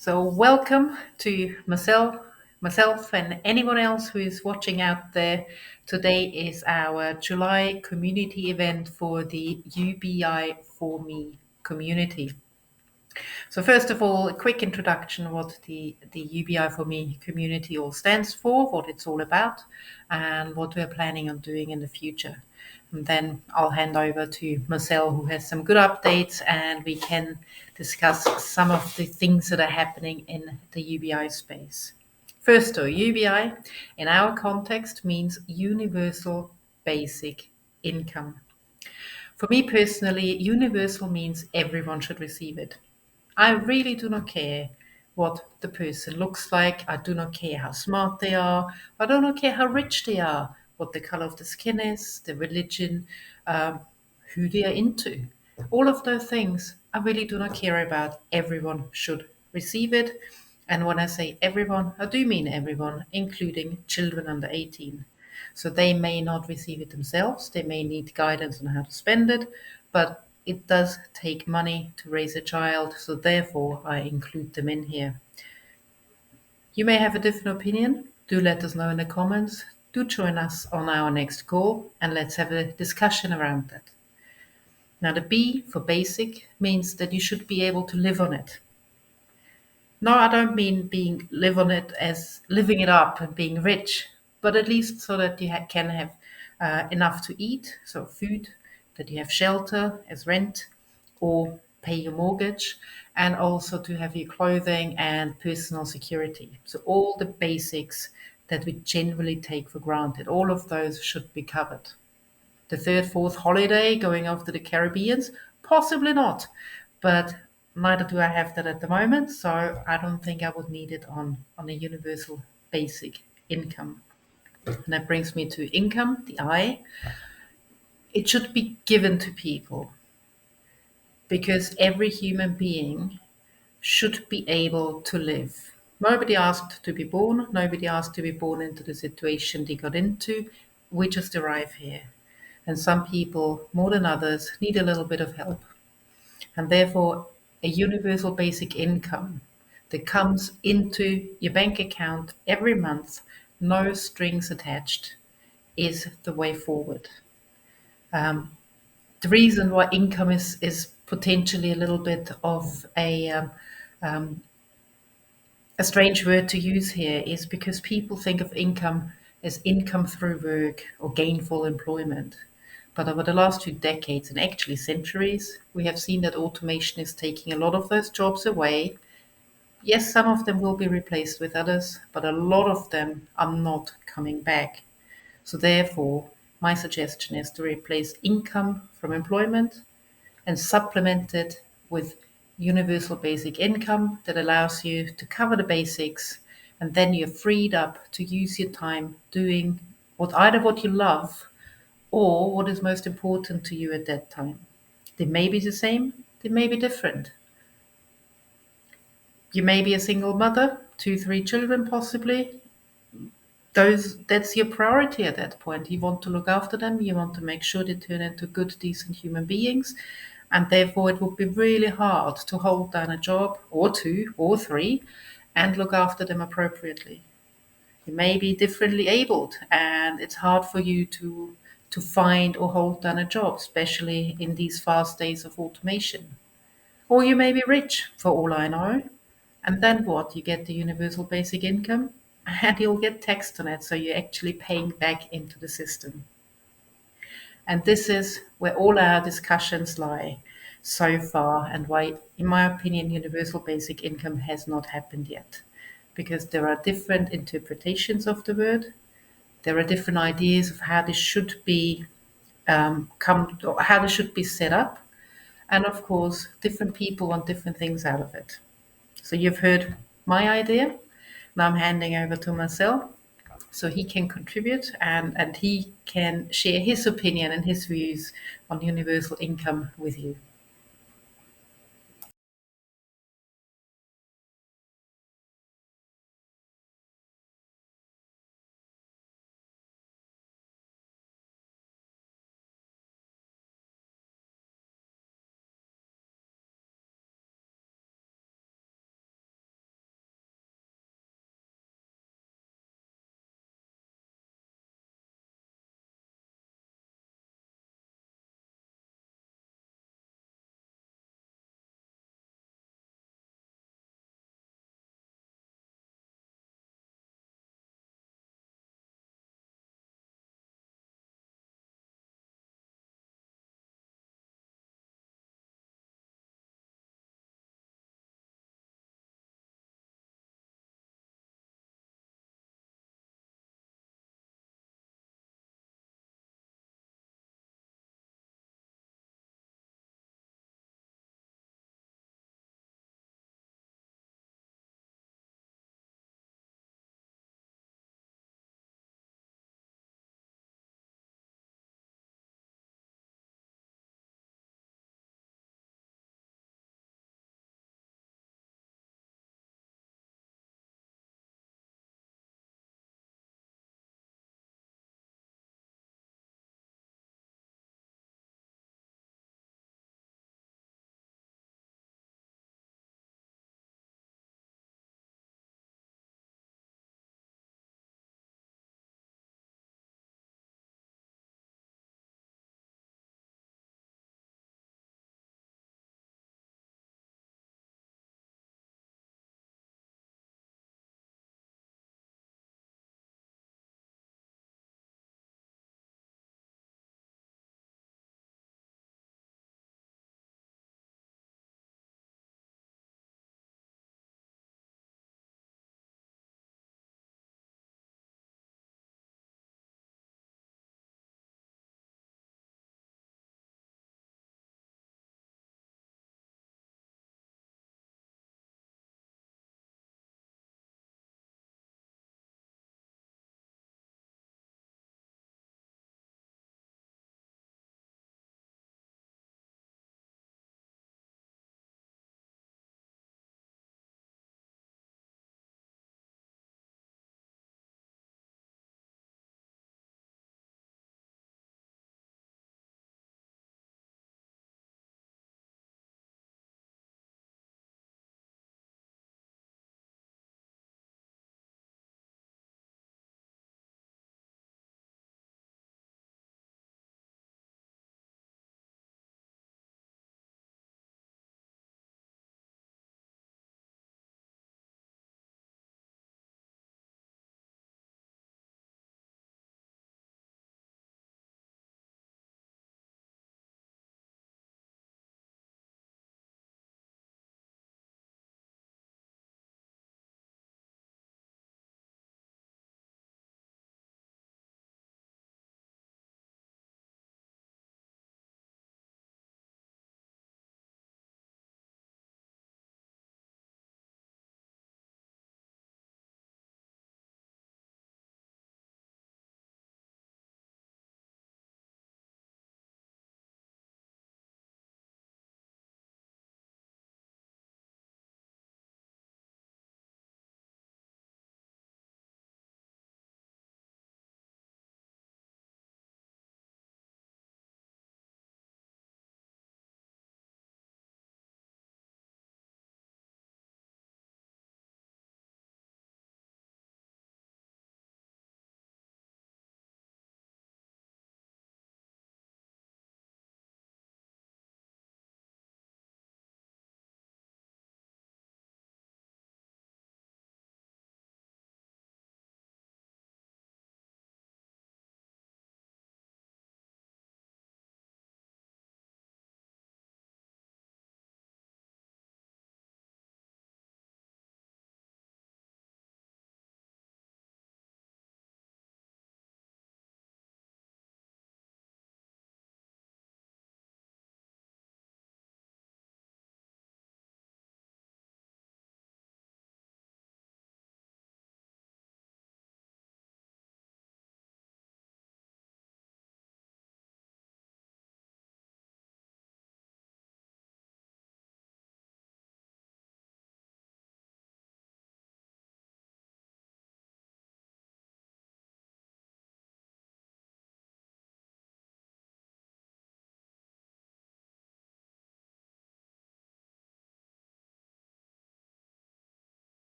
So welcome to myself and anyone else who is watching out there. Today is our July community event for the UBI4ME community. So first of all, a quick introduction what the UBI4ME community all stands for, what it's all about, and what we're planning on doing in the future. And then I'll hand over to Marcel, who has some good updates, and we can discuss some of the things that are happening in the UBI space. First, though, UBI in our context means universal basic income. For me personally, universal means everyone should receive it. I really do not care what the person looks like. I do not care how smart they are. I do not care how rich they are, what the color of the skin is, the religion, who they are into. All of those things I really do not care about. Everyone should receive it. And when I say everyone, I do mean everyone, including children under 18. So they may not receive it themselves. They may need guidance on how to spend it, but it does take money to raise a child. So therefore, I include them in here. You may have a different opinion. Do let us know in the comments. Do join us on our next call and let's have a discussion around that. Now, the B for basic means that you should be able to live on it. No, I don't mean being live on it as living it up and being rich, but at least so that you can have enough to eat, so food, that you have shelter as rent or pay your mortgage, and also to have your clothing and personal security. So all the basics that we generally take for granted, all of those should be covered. The third, fourth holiday going off to the Caribbeans? Possibly not. But neither do I have that at the moment, so I don't think I would need it on a universal basic income. And that brings me to income, the I. It should be given to people because every human being should be able to live. Nobody asked to be born, nobody asked to be born into the situation they got into. We just arrive here. And some people, more than others, need a little bit of help. And therefore, a universal basic income that comes into your bank account every month, no strings attached, is the way forward. Um, the reason why income is potentially a little bit of um, a strange word to use here is because people think of income as income through work or gainful employment. But over the last 2 decades and actually centuries, we have seen that automation is taking a lot of those jobs away. Yes, some of them will be replaced with others, but a lot of them are not coming back. So, therefore, my suggestion is to replace income from employment and supplement it with universal basic income that allows you to cover the basics, and then you're freed up to use your time doing either what you love or what is most important to you at that time. They may be the same, they may be different. You may be a single mother, two, three children possibly. That's your priority at that point. You want to look after them, you want to make sure they turn into good, decent human beings, and therefore it would be really hard to hold down a job or two or three and look after them appropriately. You may be differently abled and it's hard for you to find or hold down a job, especially in these fast days of automation. Or you may be rich, for all I know. And then what? You get the universal basic income and you'll get taxed on it. So you're actually paying back into the system. And this is where all our discussions lie so far, and why, in my opinion, universal basic income has not happened yet. Because there are different interpretations of the word, there are different ideas of how this should be or how this should be set up, and of course, different people want different things out of it. So you've heard my idea. Now I'm handing over to Marcel so he can contribute and he can share his opinion and his views on universal income with you.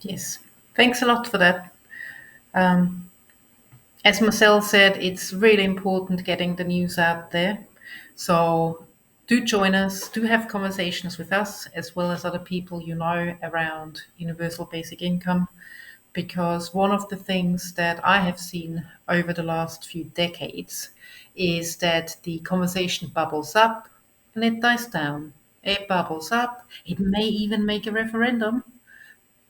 Yes. Thanks a lot for that. Um, as Marcel said, it's really important getting the news out there. So do join us, do have conversations with us as well as other people you know around universal basic income. Because one of the things that I have seen over the last few decades is that the conversation bubbles up and it dies down. It bubbles up, it may even make a referendum,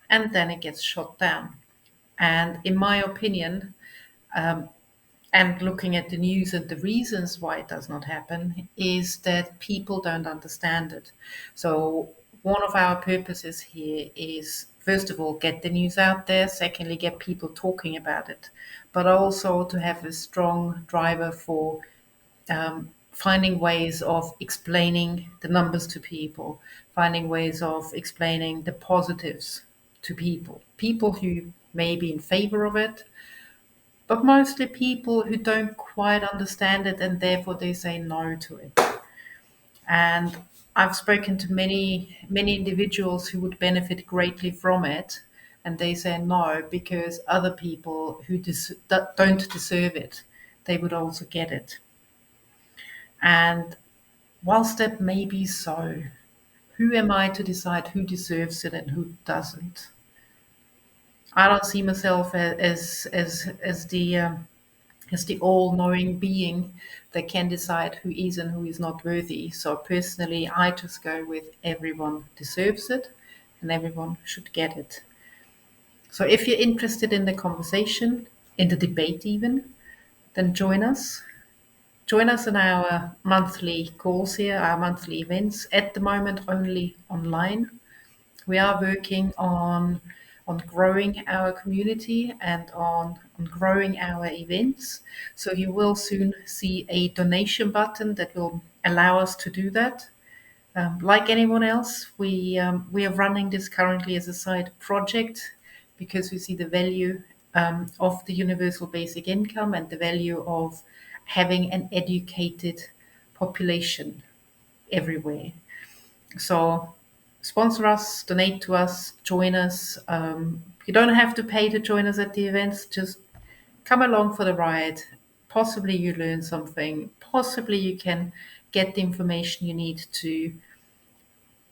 and then it gets shot down. And in my opinion, um, and looking at the news and the reasons why it does not happen, is that people don't understand it. So, one of our purposes here is, first of all, get the news out there, secondly, get people talking about it, but also to have a strong driver for finding ways of explaining the numbers to people, finding ways of explaining the positives to people who may be in favor of it, but mostly people who don't quite understand it and therefore they say no to it. And I've spoken to many individuals who would benefit greatly from it, and they say no because other people who that don't deserve it, they would also get it. And whilst that may be so, who am I to decide who deserves it and who doesn't? I don't see myself as the all-knowing being that can decide who is and who is not worthy. So personally, I just go with everyone deserves it and everyone should get it. So if you're interested in the conversation, in the debate even, then join us. Join us in our monthly calls here, our monthly events, at the moment only online. We are working on growing our community and on growing our events. So you will soon see a donation button that will allow us to do that. Like anyone else, we are running this currently as a side project because we see the value of the universal basic income and the value of having an educated population everywhere. So sponsor us, donate to us, join us. You don't have to pay to join us at the events. Just come along for the ride. Possibly you learn something. Possibly you can get the information you need to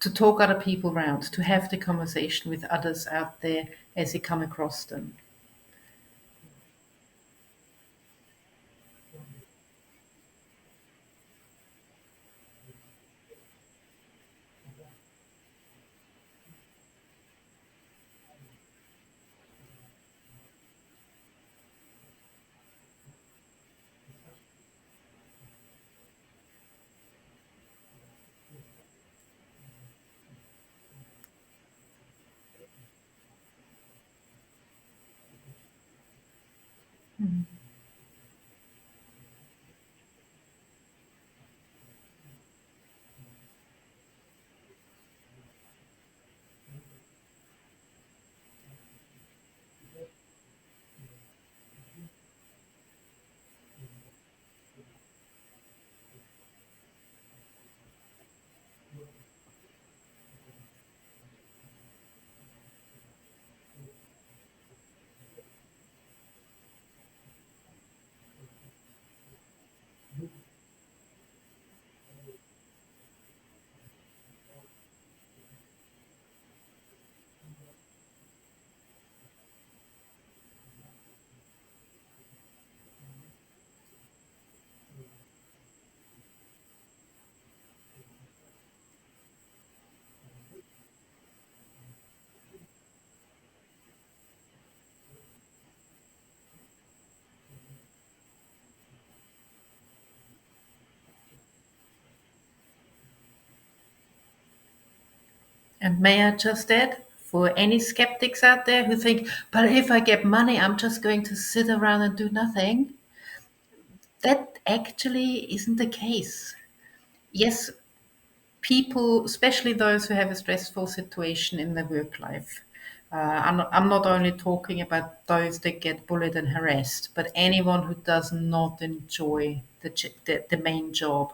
talk other people around, to have the conversation with others out there as you come across them. And may I just add, for any skeptics out there who think, but if I get money, I'm just going to sit around and do nothing, that actually isn't the case. Yes, people, especially those who have a stressful situation in their work life. I'm not only talking about those that get bullied and harassed, but anyone who does not enjoy the main job.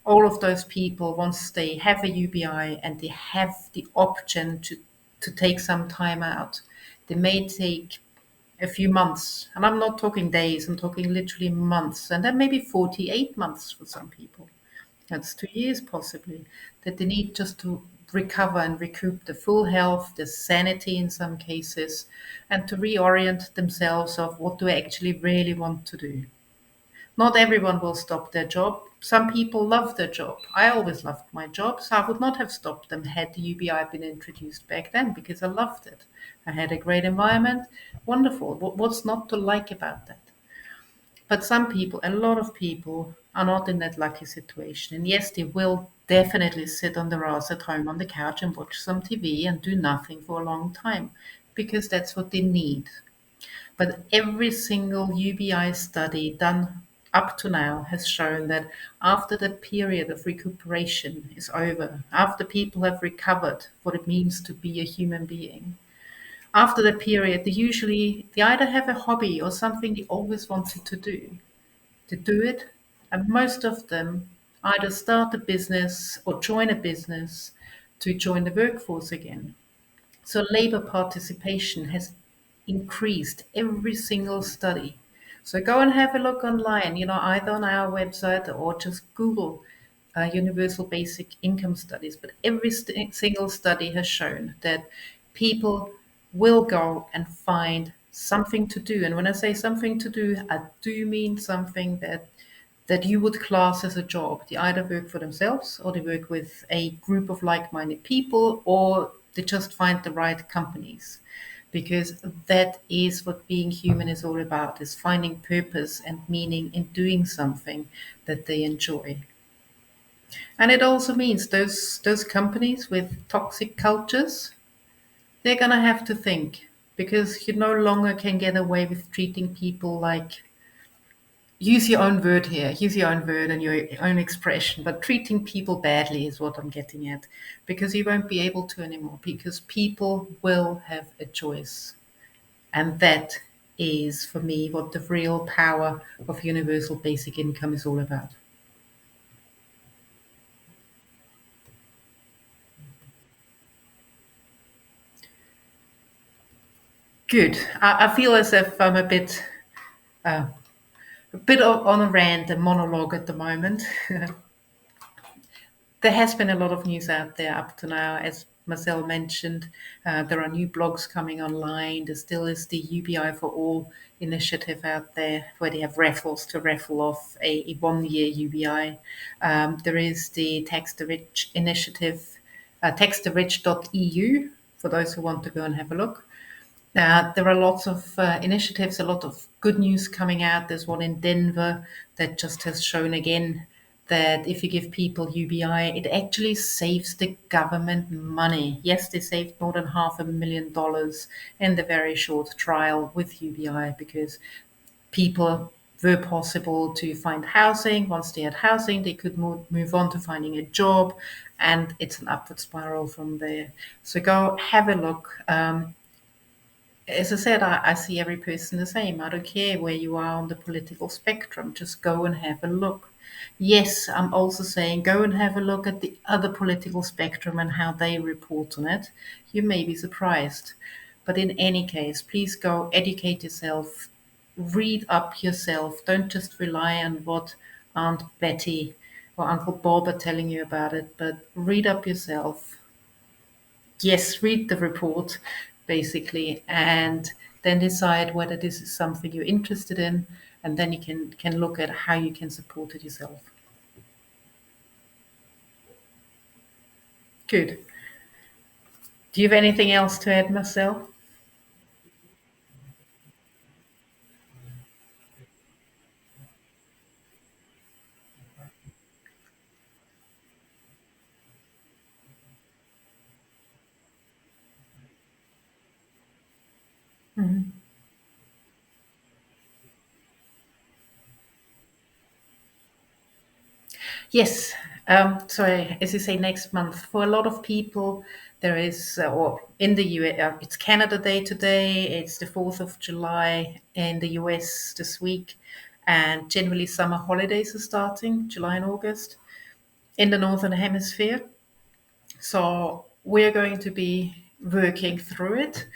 All of those people, once they have a UBI and they have the option to take some time out. They may take a few months, and I'm not talking days, I'm talking literally months, and then maybe 48 months for some people. That's 2 years possibly, that they need just to recover and recoup the full health, the sanity in some cases, and to reorient themselves of what do I actually really want to do. Not everyone will stop their job. Some people love their job. I always loved my job, so I would not have stopped them had the UBI been introduced back then because I loved it. I had a great environment. Wonderful. What's not to like about that? But some people, a lot of people, are not in that lucky situation. And yes, they will definitely sit on their ass at home on the couch and watch some TV and do nothing for a long time because that's what they need. But every single UBI study done up to now has shown that after the period of recuperation is over, after people have recovered what it means to be a human being, after the period, they either have a hobby or something they always wanted to do. To do it, and most of them either start a business or join a business to join the workforce again. So labor participation has increased every single study. So go and have a look online, either on our website or just Google universal basic income studies. But every single study has shown that people will go and find something to do. And when I say something to do, I do mean something that you would class as a job. They either work for themselves or they work with a group of like minded people or they just find the right companies. Because that is what being human is all about, is finding purpose and meaning in doing something that they enjoy. And it also means those companies with toxic cultures, they're gonna have to think because you no longer can get away with treating people like, use your own word here, use your own word and your own expression, but treating people badly is what I'm getting at, because you won't be able to anymore, because people will have a choice. And that is, for me, what the real power of universal basic income is all about. Good. I feel as if I'm uh, a bit on a rant, a monologue at the moment. There has been a lot of news out there up to now, as Marcel mentioned. There are new blogs coming online. There still is the UBI for All initiative out there where they have raffles to raffle off a 1 year UBI. There is the Tax the Rich initiative, taxtherich.eu, for those who want to go and have a look. There are lots of initiatives, a lot of good news coming out. There's one in Denver that just has shown again that if you give people UBI, it actually saves the government money. Yes, they saved more than $500,000 in the very short trial with UBI because people were possible to find housing. Once they had housing, they could move on to finding a job, and it's an upward spiral from there. So go have a look. As I said, I see every person the same. I don't care where you are on the political spectrum. Just go and have a look. Yes, I'm also saying go and have a look at the other political spectrum and how they report on it. You may be surprised. But in any case, please go educate yourself, read up yourself. Don't just rely on what Aunt Betty or Uncle Bob are telling you about it, but read up yourself. Yes, read the report basically, and then decide whether this is something you're interested in, and then you can look at how you can support it yourself. Good. Do you have anything else to add, Marcel? Mhm. Yes. Sorry, as you say, next month. For a lot of people, there is, or in the US, it's Canada Day today. It's the 4th of July in the US this week. And generally, summer holidays are starting, July and August, in the Northern Hemisphere. So we're going to be working through it.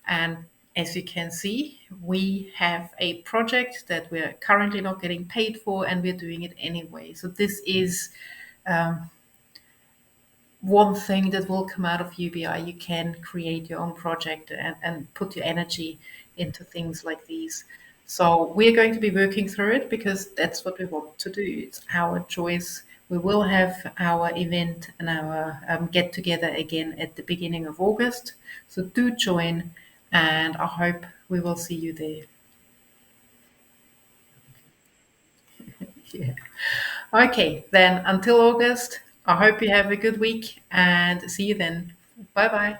And as you can see, we have a project that we're currently not getting paid for, and we're doing it anyway. So this is one thing that will come out of UBI. You can create your own project and put your energy into things like these. So we're going to be working through it because that's what we want to do. It's our choice. We will have our event and our get together again at the beginning of August. So do join, and I hope we will see you there. Yeah. Okay, then until August, I hope you have a good week and see you then. Bye bye.